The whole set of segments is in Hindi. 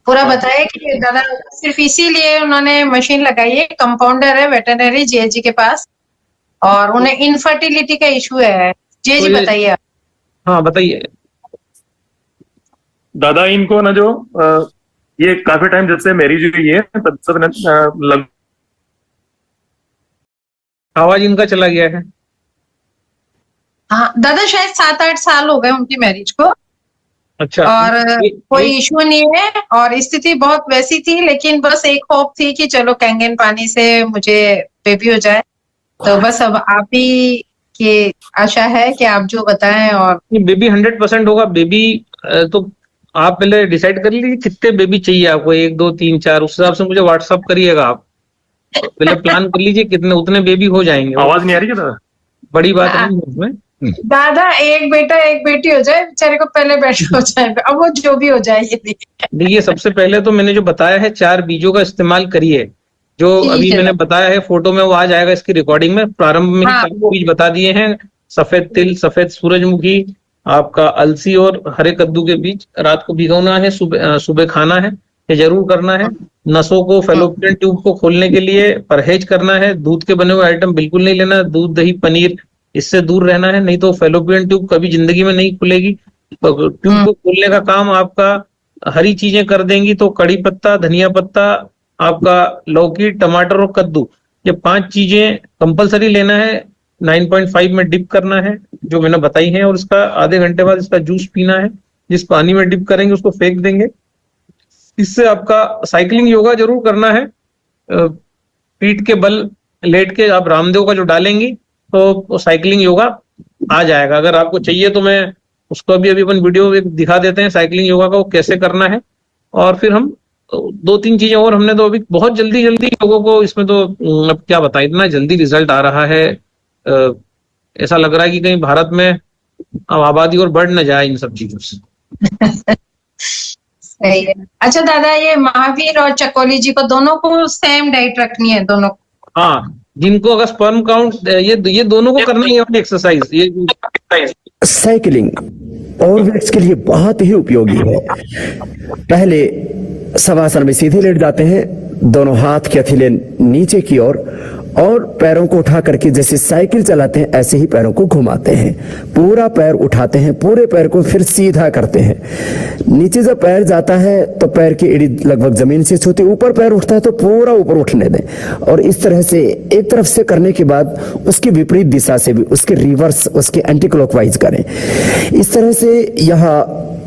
पूरा बताइए कि दादा सिर्फ इसीलिए उन्होंने मशीन लगाई है, कंपाउंडर है वेटरनरी जीएजी के पास, और उन्हें इनफर्टिलिटी का इशू है। तो जीएजी ये, बताइए आप। हाँ बताइए। दादा इनको ना जो ये काफी टाइम जब से मैरिज हुई है तब से लग आवाज इनका चला गया है। हाँ दादा, शायद 7-8 साल हो गए उनकी मैरिज को, अच्छा। और ये कोई इशू नहीं है, और स्थिति बहुत वैसी थी, लेकिन बस एक होप थी कि चलो कैंगन पानी से मुझे बेबी हो जाए। तो बस अब आप ही की आशा है कि आप जो बताएं। और बेबी 100% होगा। बेबी तो आप पहले डिसाइड कर लीजिए कितने बेबी चाहिए आपको, 1 2 3 4, उस हिसाब से मुझे व्हाट्सअप करिएगा आप। पहले प्लान कर लीजिए कितने, उतने बेबी हो जाएंगे। आवाज नहीं आ रही क्या दादा? बड़ी बात नहीं है उसमें। दादा एक बेटा एक बेटी हो जाए, बेचारे को पहले बेटा हो जाए, अब वो जो भी हो जाए। ये देखिए, सबसे पहले तो मैंने जो बताया है 4 बीजों का इस्तेमाल करिए। जो अभी ठीक है। मैंने बताया है फोटो में, वो आ जाएगा इसकी रिकॉर्डिंग में। प्रारंभ में ही हाँ, 4 बीज बता दिए हैं। सफेद तिल, सफेद सूरजमुखी, आपका अलसी और हरे कद्दू के बीज रात को भिगोना है, सुबह सुबह खाना है, ये जरूर करना है। नसों को, फैलोपियन ट्यूब को खोलने के लिए परहेज करना है। दूध के बने हुए आइटम बिल्कुल नहीं लेना। दूध, दही, पनीर, इससे दूर रहना है, नहीं तो फैलोपियन ट्यूब कभी जिंदगी में नहीं खुलेगी। तो ट्यूब को खोलने का काम आपका हरी चीजें कर देंगी, तो कड़ी पत्ता, धनिया पत्ता, आपका लौकी, टमाटर और कद्दू, ये 5 चीजें कंपलसरी लेना है। 9.5 में डिप करना है, जो मैंने बताई है, और इसका आधे घंटे बाद इसका जूस पीना है। जिस पानी में डिप करेंगे उसको फेंक देंगे। इससे आपका साइकिलिंग योगा जरूर करना है। पीठ के बल लेट के आप रामदेव का जो डालेंगी तो साइकिलिंग योगा आ जाएगा। अगर आपको चाहिए तो मैं उसको अभी अपन वीडियो एक दिखा देते हैं साइकिलिंग योगा का, वो कैसे करना है। और फिर हम 2-3 चीजें और, हमने तो अभी बहुत जल्दी जल्दी लोगों को इसमें तो अब क्या बताएं, इतना जल्दी रिजल्ट आ रहा है। ऐसा लग रहा है कि कहीं भारत में अब आबादी और बढ़ न जाए इन सब चीजों से। सही है। अच्छा दादा, ये महावीर और चकोली जी को दोनों को सेम डाइट रखनी है दोनों को? हाँ, जिनको अगर स्पर्म काउंट, ये दोनों को करना ही अपनी एक्सरसाइज। ये साइकिलिंग ओवरवेट्स के लिए बहुत ही उपयोगी है। पहले शवासन में सीधे लेट जाते हैं, दोनों हाथ के हथेली नीचे की ओर, और पैरों को उठा करके जैसे साइकिल चलाते हैं ऐसे ही पैरों को घुमाते हैं। पूरा पैर उठाते हैं, पूरे पैर को फिर सीधा करते हैं। नीचे जब पैर जाता है तो पैर की एड़ी लगभग जमीन से छूती, ऊपर पैर उठता है तो पूरा ऊपर उठने दें। और इस तरह से एक तरफ से करने के बाद उसकी विपरीत दिशा से भी, उसके रिवर्स, उसके एंटी क्लॉकवाइज करें। इस तरह से यह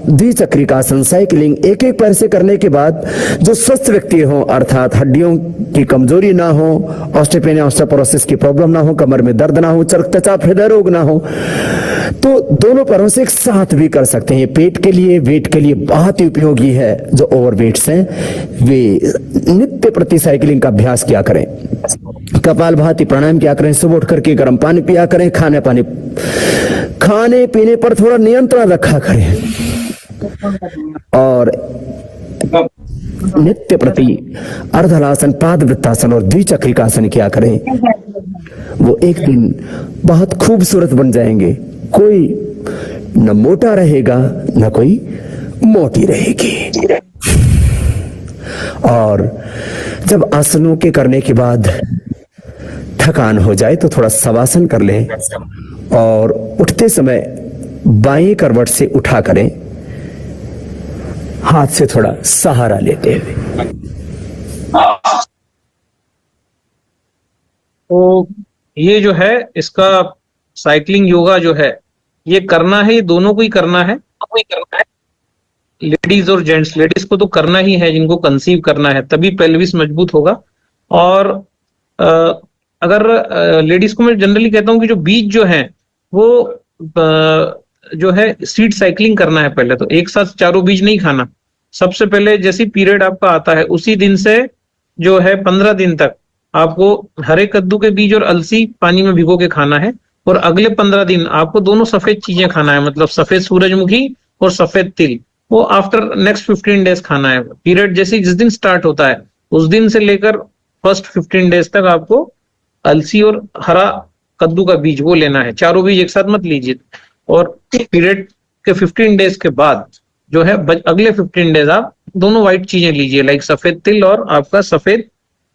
द्विचक्रिकासन साइकिलिंग एक एक पैर से करने के बाद जो स्वस्थ व्यक्ति हो, अर्थात हड्डियों की कमजोरी ना हो, ऑस्टियोपेनिया ऑस्टियोपोरोसिस की प्रॉब्लम ना हो, कमर में दर्द ना हो, रक्तचाप हृदय रोग ना हो, तो दोनों पैरों से एक साथ भी कर सकते हैं। पेट के लिए, वेट के लिए बहुत ही उपयोगी है। जो ओवरवेट्स हैं वे नित्य प्रति साइकिलिंग का अभ्यास किया करें। कपालभाति प्राणायाम किया करें, सुबह उठ करके गर्म पानी पिया करें, खाने पीने पर थोड़ा नियंत्रण रखा करें, और नित्य प्रति अर्धलासन, पादवृत्तासन और द्विचक्रिकासन किया करें। वो एक दिन बहुत खूबसूरत बन जाएंगे। कोई न मोटा रहेगा न कोई मोटी रहेगी। और जब आसनों के करने के बाद थकान हो जाए तो थोड़ा शवासन कर लें, और उठते समय बाएं करवट से उठा करें, हाथ से थोड़ा सहारा लेते हुए। तो ये जो है इसका साइकिलिंग योगा जो है ये करना है, ये दोनों को ही करना है। लेडीज और जेंट्स, लेडीज को तो करना ही है जिनको कंसीव करना है, तभी पेल्विस मजबूत होगा। और अगर लेडीज को मैं जनरली कहता हूं कि जो बीज जो है वो जो है सीड साइकिलिंग करना है। पहले तो एक साथ चारों बीज नहीं खाना। सबसे पहले जैसी पीरियड आपका आता है उसी दिन से जो है 15 दिन तक आपको हरे कद्दू के बीज और अलसी पानी में भिगो के खाना है। और अगले 15 दिन आपको दोनों सफेद चीजें खाना है, मतलब सफेद सूरजमुखी और सफेद तिल, वो आफ्टर नेक्स्ट 15 डेज खाना है। पीरियड जैसे जिस दिन स्टार्ट होता है उस दिन से लेकर फर्स्ट 15 डेज तक आपको अलसी और हरा कद्दू का बीज वो लेना है। चारों बीज एक साथ मत लीजिए। और पीरियड के 15 डेज के बाद जो है अगले 15 डेज आप दोनों व्हाइट चीजें लीजिए, लाइक सफेद तिल और आपका सफेद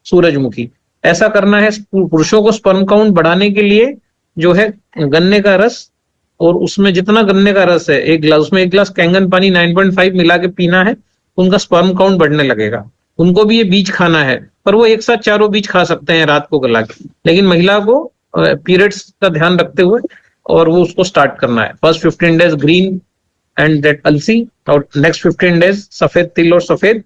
सूरजमुखी। ऐसा करना है। पुरुषों को स्पर्म काउंट बढ़ाने के लिए जो है गन्ने का रस, और उसमें जितना गन्ने का रस है एक गिलास, उसमें 1 गिलास कैंगन पानी 9.5 मिला के पीना है, उनका स्पर्म काउंट बढ़ने लगेगा। उनको भी ये बीज खाना है, पर वो एक साथ चारों बीज खा सकते हैं रात को गला के, लेकिन महिला को पीरियड्स का ध्यान रखते हुए और वो उसको स्टार्ट करना है। First 15 days green and that अलसी, और नेक्स्ट 15 डेज सफेद तिल और सफेद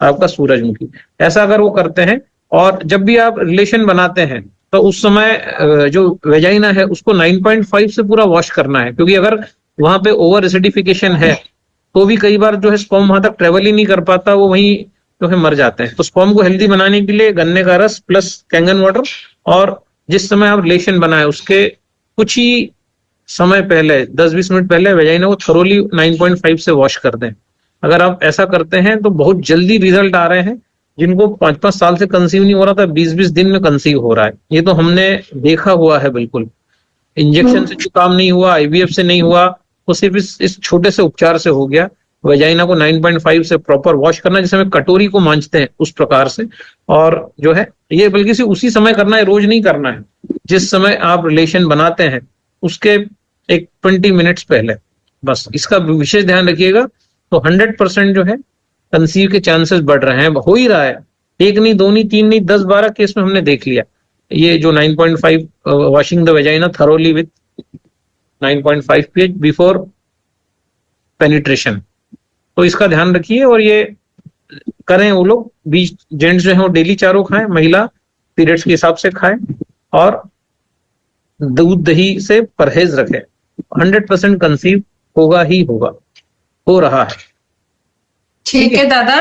आपका सूरजमुखी। ऐसा अगर वो करते हैं, और जब भी आप रिलेशन बनाते हैं तो उस समय जो वेजाइना है उसको 9.5 से पूरा वॉश करना है, क्योंकि अगर वहां पे ओवर एसिडिफिकेशन है तो भी कई बार जो है स्पर्म वहां तक ट्रेवल ही नहीं कर पाता, वो वहीं जो है मर जाते हैं। तो स्पर्म को हेल्दी बनाने के लिए गन्ने का रस प्लस कैंगन वाटर, और जिस समय आप रिलेशन बनाए उसके कुछ ही समय पहले 10-20 मिनट पहले वेजाइना को थोरोली 9.5 से वॉश कर दें। अगर आप ऐसा करते हैं तो बहुत जल्दी रिजल्ट आ रहे हैं। जिनको 5-5 साल से कंसीव नहीं हो रहा था, 20-20 दिन में कंसीव हो रहा है। ये तो हमने देखा हुआ है बिल्कुल। इंजेक्शन से जो काम नहीं हुआ, आईवीएफ से नहीं हुआ, वो सिर्फ इस छोटे से उपचार से हो गया। वेजाइना को 9.5 से प्रॉपर वॉश करना, जैसे हम कटोरी को मांजते हैं उस प्रकार से। और जो है ये बल्कि से उसी समय करना है, रोज नहीं करना है। जिस समय आप रिलेशन बनाते हैं उसके एक 20 मिनट्स पहले, बस इसका विशेष ध्यान रखिएगा। तो 100% जो है कंसीव के चांसेस बढ़ रहे हैं, हो ही रहा है। 1 नहीं, 2 नहीं, 3 नहीं, 10-12 केस में हमने देख लिया। ये जो 9.5 washing the vagina thoroughly with 9.5 pH before penetration, तो इसका ध्यान रखिए और ये करें वो लोग। बीच जेंट्स जो है वो डेली चारों खाएं, महिला पीरियड्स के हिसाब से खाएं, और दूध दही से परहेज रखें। 100% कंसीव होगा ही होगा, हो रहा है। ठीक है दादा,